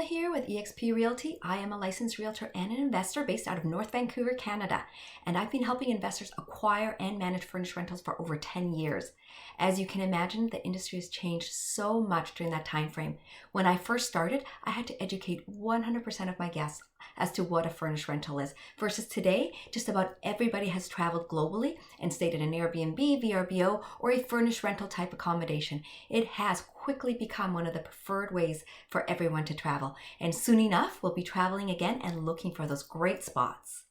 Paula here with eXp Realty. I am a licensed realtor and an investor based out of North Vancouver, Canada, and I've been helping investors acquire and manage furnished rentals for over 10 years. As you can imagine, the industry has changed so much during that time frame. When I first started, I had to educate 100% of my guests as to what a furnished rental is, versus today, just about everybody has traveled globally and stayed at an Airbnb, VRBO, or a furnished rental type accommodation. It has quickly become one of the preferred ways for everyone to travel, and soon enough, we'll be traveling again and looking for those great spots.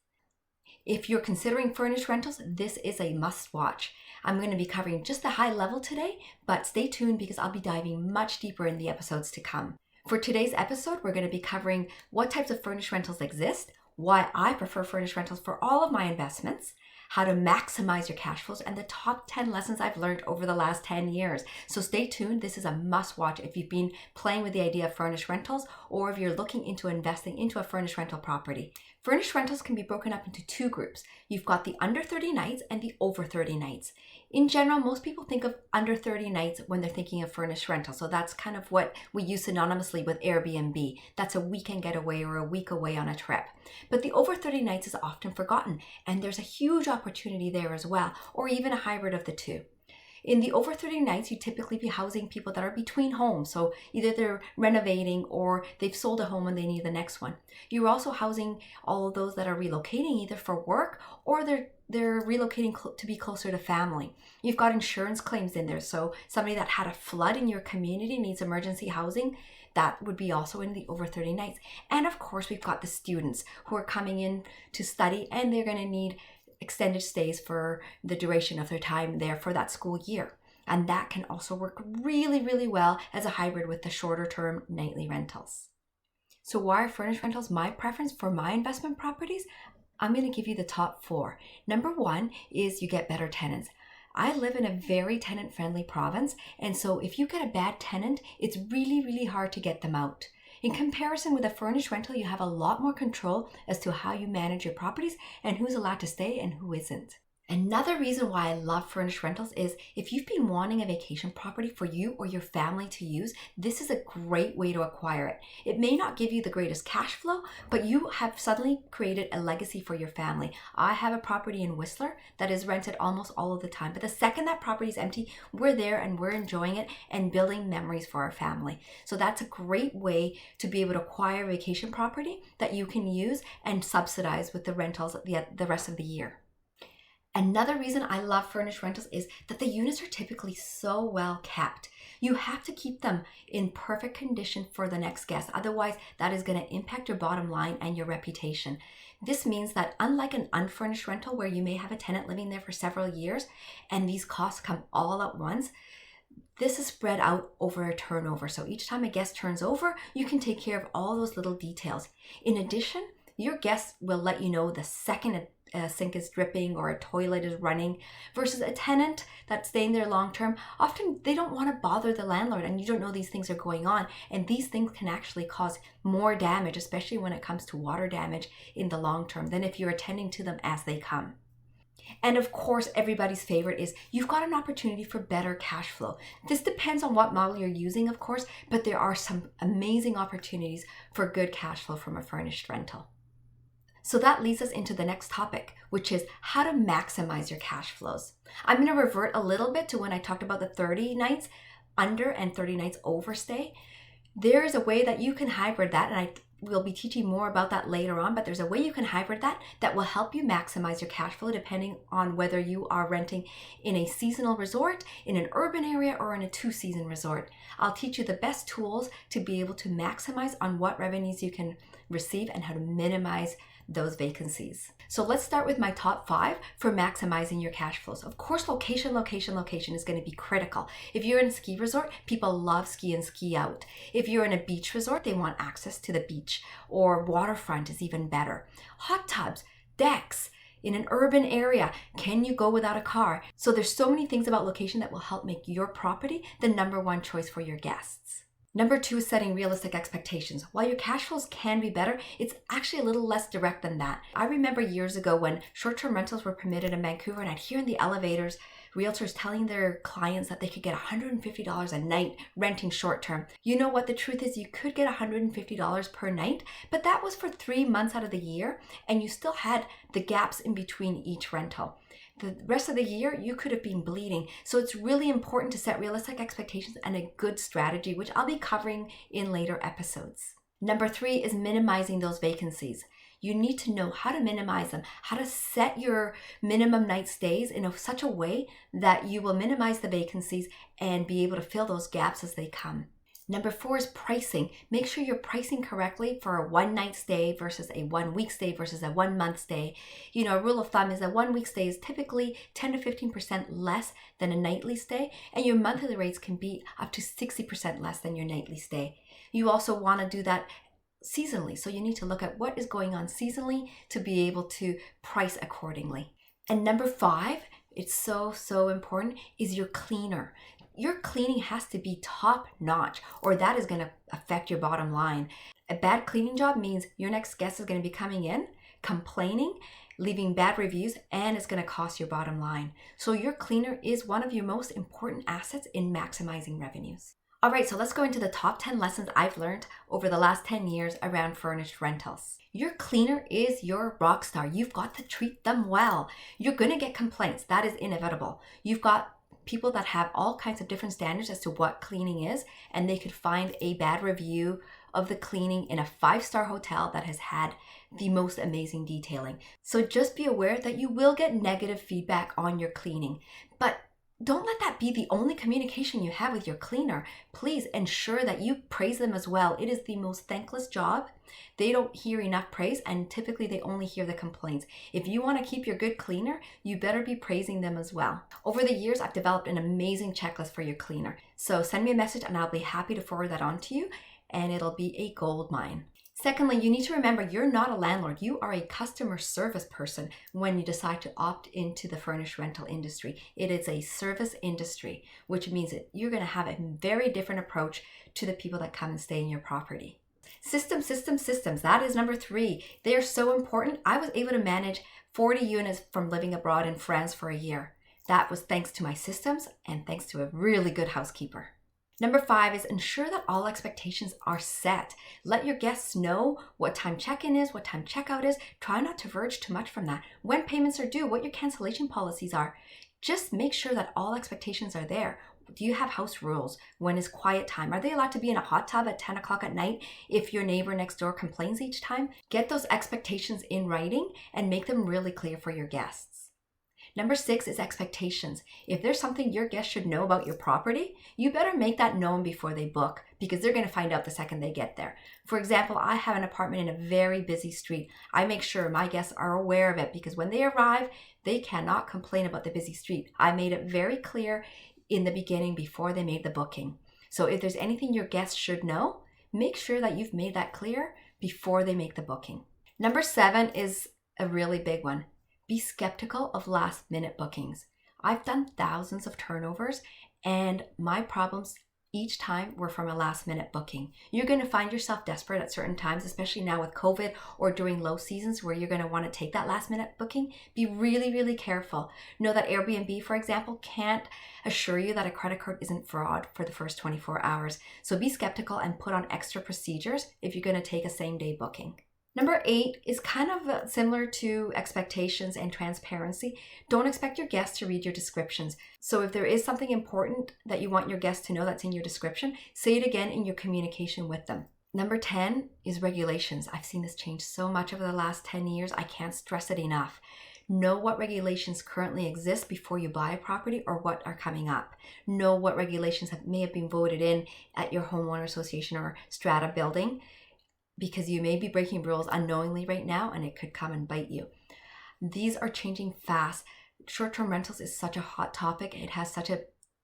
If you're considering furnished rentals, this is a must watch. I'm going to be covering just the high level today, but stay tuned because I'll be diving much deeper in the episodes to come. For today's episode, we're going to be covering what types of furnished rentals exist, why I prefer furnished rentals for all of my investments, how to maximize your cash flows, and the top 10 lessons I've learned over the last 10 years. So stay tuned. This is a must watch if you've been playing with the idea of furnished rentals or if you're looking into investing into a furnished rental property. Furnished rentals can be broken up into two groups. You've got the under 30 nights and the over 30 nights. In general, most people think of under 30 nights when they're thinking of furnished rental. So that's kind of what we use synonymously with Airbnb. That's a weekend getaway or a week away on a trip. But the over 30 nights is often forgotten, and there's a huge opportunity there as well, or even a hybrid of the two. In the over 30 nights, you typically be housing people that are between homes. So either they're renovating or they've sold a home and they need the next one. You're also housing all of those that are relocating either for work or they're relocating to be closer to family. You've got insurance claims in there. So somebody that had a flood in your community needs emergency housing. That would be also in the over 30 nights. And of course, we've got the students who are coming in to study and they're going to need extended stays for the duration of their time there for that school year. And that can also work really, really well as a hybrid with the shorter term nightly rentals. So why are furnished rentals my preference for my investment properties? I'm going to give you the top 4. Number 1 is you get better tenants. I live in a very tenant-friendly province, and so if you get a bad tenant, it's really, really hard to get them out. In comparison with a furnished rental, you have a lot more control as to how you manage your properties and who's allowed to stay and who isn't. Another reason why I love furnished rentals is if you've been wanting a vacation property for you or your family to use, this is a great way to acquire it. It may not give you the greatest cash flow, but you have suddenly created a legacy for your family. I have a property in Whistler that is rented almost all of the time, but the second that property is empty, we're there and we're enjoying it and building memories for our family. So that's a great way to be able to acquire a vacation property that you can use and subsidize with the rentals the rest of the year. Another reason I love furnished rentals is that the units are typically so well kept. You have to keep them in perfect condition for the next guest. Otherwise, that is going to impact your bottom line and your reputation. This means that unlike an unfurnished rental where you may have a tenant living there for several years and these costs come all at once, this is spread out over a turnover. So each time a guest turns over, you can take care of all those little details. In addition, your guests will let you know the second a sink is dripping or a toilet is running, versus a tenant that's staying there long term. Often they don't want to bother the landlord and you don't know these things are going on, and these things can actually cause more damage, especially when it comes to water damage in the long term, than if you're attending to them as they come. And of course, everybody's favorite is you've got an opportunity for better cash flow. This depends on what model you're using, of course, but there are some amazing opportunities for good cash flow from a furnished rental. So that leads us into the next topic, which is how to maximize your cash flows. I'm going to revert a little bit to when I talked about the 30 nights under and 30 nights overstay. There is a way that you can hybrid that, and I will be teaching more about that later on, but there's a way you can hybrid that will help you maximize your cash flow depending on whether you are renting in a seasonal resort, in an urban area, or in a 2-season resort. I'll teach you the best tools to be able to maximize on what revenues you can receive and how to minimize those vacancies. So let's start with my top 5 for maximizing your cash flows. Of course, location is going to be critical. If you're in a ski resort, people love ski and ski out. If you're in a beach resort, they want access to the beach, or waterfront is even better. Hot tubs, decks. In an urban area, can you go without a car? So there's so many things about location that will help make your property the number 1 choice for your guests. Number 2 is setting realistic expectations. While your cash flows can be better, it's actually a little less direct than that. I remember years ago when short-term rentals were permitted in Vancouver, and I'd hear in the elevators realtors telling their clients that they could get $150 a night renting short term. You know what? The truth is you could get $150 per night, but that was for 3 months out of the year, and you still had the gaps in between each rental. The rest of the year, you could have been bleeding. So it's really important to set realistic expectations and a good strategy, which I'll be covering in later episodes. Number 3 is minimizing those vacancies. You need to know how to minimize them, how to set your minimum night stays in such a way that you will minimize the vacancies and be able to fill those gaps as they come. Number 4 is pricing. Make sure you're pricing correctly for a 1 night stay versus a 1 week stay versus a 1 month stay. You know, a rule of thumb is that 1 week stay is typically 10 to 15% less than a nightly stay, and your monthly rates can be up to 60% less than your nightly stay. You also want to do that seasonally. So you need to look at what is going on seasonally to be able to price accordingly. And number 5, it's so important, is your cleaner. Your cleaning has to be top notch, or that is going to affect your bottom line. A bad cleaning job means your next guest is going to be coming in, complaining, leaving bad reviews, and it's going to cost your bottom line. So your cleaner is one of your most important assets in maximizing revenues. All right, so let's go into the top 10 lessons I've learned over the last 10 years around furnished rentals. Your cleaner is your rock star. You've got to treat them well. You're going to get complaints. That is inevitable. You've got people that have all kinds of different standards as to what cleaning is, and they could find a bad review of the cleaning in a 5-star hotel that has had the most amazing detailing. So just be aware that you will get negative feedback on your cleaning, but don't let that be the only communication you have with your cleaner. Please ensure that you praise them as well. It is the most thankless job. They don't hear enough praise, and typically they only hear the complaints. If you want to keep your good cleaner, you better be praising them as well. Over the years, I've developed an amazing checklist for your cleaner. So send me a message and I'll be happy to forward that on to you, and it'll be a gold mine. Secondly, you need to remember you're not a landlord. You are a customer service person when you decide to opt into the furnished rental industry. It is a service industry, which means that you're going to have a very different approach to the people that come and stay in your property. Systems. That is number 3. They are so important. I was able to manage 40 units from living abroad in France for a year. That was thanks to my systems and thanks to a really good housekeeper. Number 5 is ensure that all expectations are set. Let your guests know what time check-in is, what time checkout is. Try not to verge too much from that. When payments are due, what your cancellation policies are. Just make sure that all expectations are there. Do you have house rules? When is quiet time? Are they allowed to be in a hot tub at 10 o'clock at night if your neighbor next door complains each time? Get those expectations in writing and make them really clear for your guests. Number 6 is expectations. If there's something your guests should know about your property, you better make that known before they book, because they're going to find out the second they get there. For example, I have an apartment in a very busy street. I make sure my guests are aware of it, because when they arrive, they cannot complain about the busy street. I made it very clear in the beginning before they made the booking. So if there's anything your guests should know, make sure that you've made that clear before they make the booking. Number 7 is a really big one. Be skeptical of last minute bookings. I've done thousands of turnovers, and my problems each time were from a last minute booking. You're going to find yourself desperate at certain times, especially now with COVID or during low seasons where you're going to want to take that last minute booking. Be really careful. Know that Airbnb, for example, can't assure you that a credit card isn't fraud for the first 24 hours. So be skeptical and put on extra procedures if you're going to take a same day booking. Number 8 is kind of similar to expectations and transparency. Don't expect your guests to read your descriptions. So if there is something important that you want your guests to know that's in your description, say it again in your communication with them. Number 10 is regulations. I've seen this change so much over the last 10 years. I can't stress it enough. Know what regulations currently exist before you buy a property or what are coming up. Know what regulations may have been voted in at your homeowner association or strata building, because you may be breaking rules unknowingly right now and it could come and bite you. These are changing fast. Short-term rentals is such a hot topic. It has such a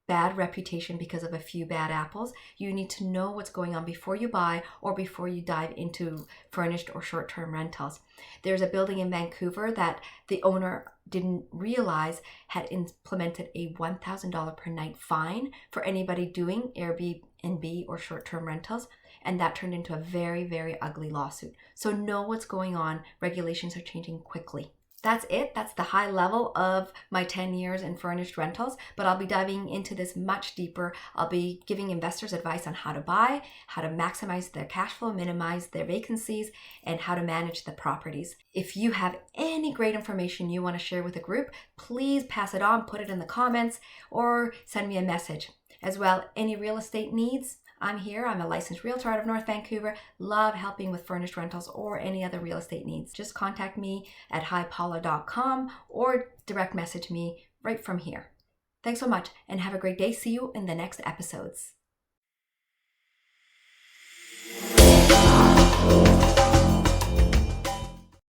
bad reputation because of a few bad apples. You need to know what's going on before you buy or before you dive into furnished or short-term rentals. There's a building in Vancouver that the owner didn't realize had implemented a $1,000 per night fine for anybody doing Airbnb or short-term rentals. And that turned into a very ugly lawsuit. So know what's going on. Regulations are changing quickly. That's it. That's the high level of my 10 years in furnished rentals, but I'll be diving into this much deeper. I'll be giving investors advice on how to buy, how to maximize their cash flow, minimize their vacancies, and how to manage the properties. If you have any great information you want to share with the group, please pass it on, put it in the comments, or send me a message. As well, any real estate needs, I'm here. I'm a licensed realtor out of North Vancouver. Love helping with furnished rentals or any other real estate needs. Just contact me at hipaula.com or direct message me right from here. Thanks so much and have a great day. See you in the next episodes.